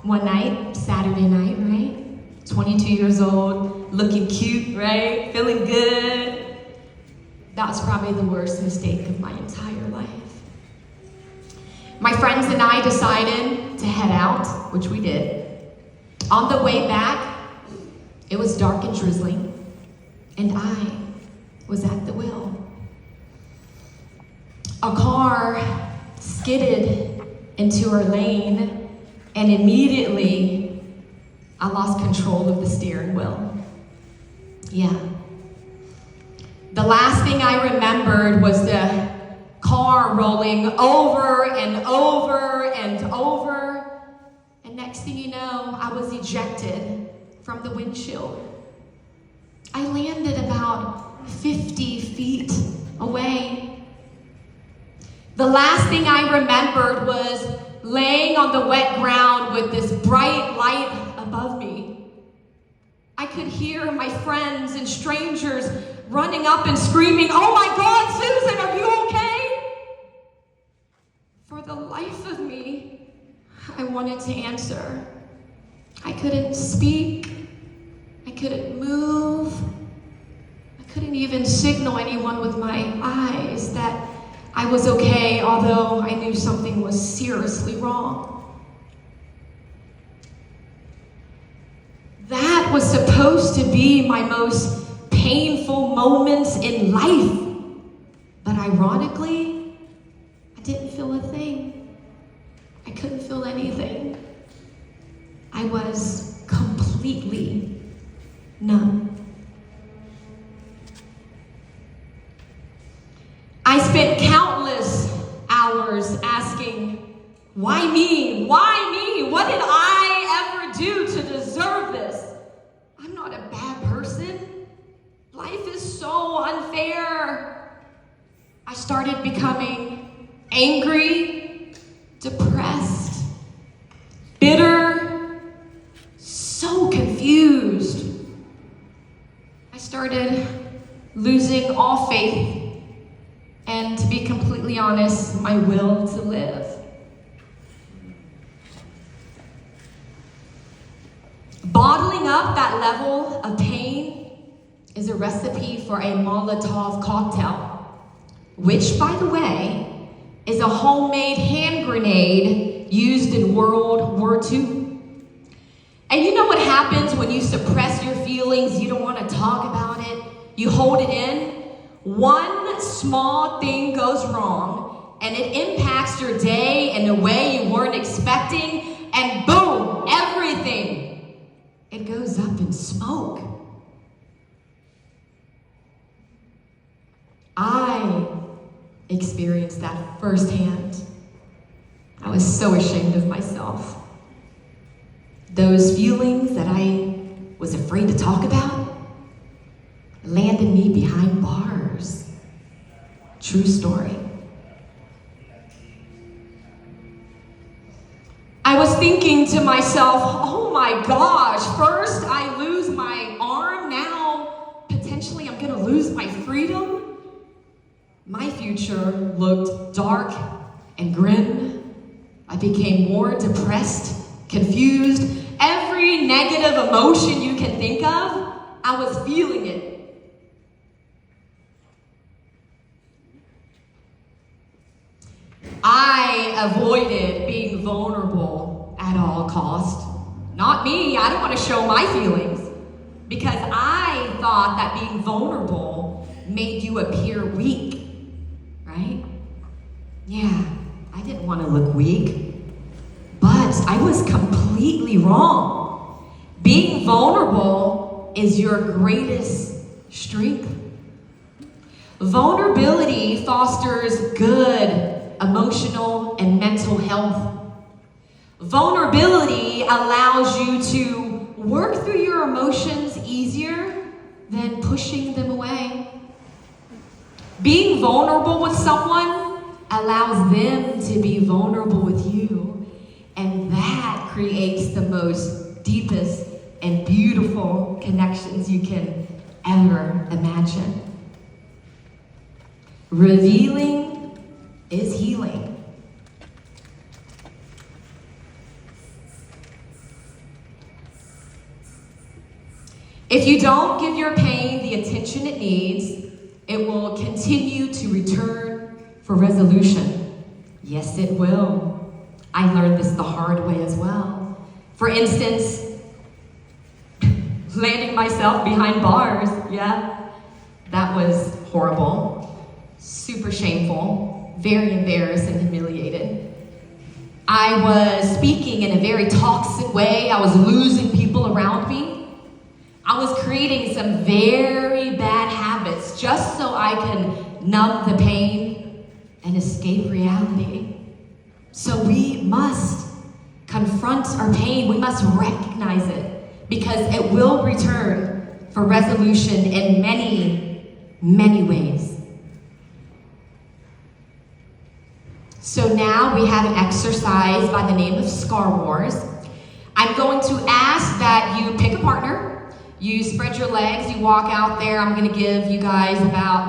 one night, Saturday night, right? 22 years old, looking cute, right? Feeling good. That was probably the worst mistake of my entire life. My friends and I decided to head out, which we did. On the way back, it was dark and drizzling, and I was at the wheel. A car skidded into our lane, and immediately I lost control of the steering wheel. Yeah. The last thing I remembered was the car rolling over and over and over, and next thing you know, I was ejected from the windshield. I landed about 50 feet away. The last thing I remembered was laying on the wet ground with this bright light above me. I could hear my friends and strangers running up and screaming, "Oh my God, Susan, are you okay?" For the life of me, I wanted to answer. I couldn't speak. I couldn't move. I couldn't even signal anyone with my eyes that I was okay, although I knew something was seriously wrong. That was supposed to be my most painful moments in life. But ironically, I didn't feel a thing. I couldn't feel anything. I was completely numb. I spent countless hours asking, why me? Why me? What did I ever do to deserve this? I'm not a bad person. Life is so unfair. I started becoming angry, depressed, bitter, so confused. I started losing all faith and, to be completely honest, my will to live. Bottling up that level of pain is a recipe for a Molotov cocktail, which, by the way, is a homemade hand grenade used in World War II. And you know what happens when you suppress your feelings? You don't want to talk about it. You hold it in. One small thing goes wrong, and it impacts your day in a way you weren't expecting, and boom, everything, it goes up in smoke. I experienced that firsthand. I was so ashamed of myself. Those feelings that I was afraid to talk about landed me behind bars. True story. I was thinking to myself, oh my gosh, first I lose my arm, now potentially I'm gonna lose my freedom. My future looked dark and grim. I became more depressed, confused. Every negative emotion you can think of, I was feeling it. I avoided being vulnerable at all costs. Not me, I don't want to show my feelings, because I thought that being vulnerable made you appear weak, right? Yeah, I didn't want to look weak, but I was completely wrong. Being vulnerable is your greatest strength. Vulnerability fosters good emotional and mental health. Vulnerability allows you to work through your emotions easier than pushing them away. Being vulnerable with someone allows them to be vulnerable with you, and that creates the most deepest and beautiful connections you can ever imagine. Revealing is healing. If you don't give your pain the attention it needs, it will continue to return for resolution. Yes, it will. I learned this the hard way as well. For instance, landing myself behind bars, yeah, that was horrible, super shameful, very embarrassed and humiliated. I was speaking in a very toxic way. I was losing people around me. I was creating some very bad habits just so I can numb the pain and escape reality. So we must confront our pain. We must recognize it because it will return for resolution in many, many ways. So now we have an exercise by the name of Scar Wars. I'm going to ask that you pick a partner, you spread your legs, you walk out there. I'm going to give you guys about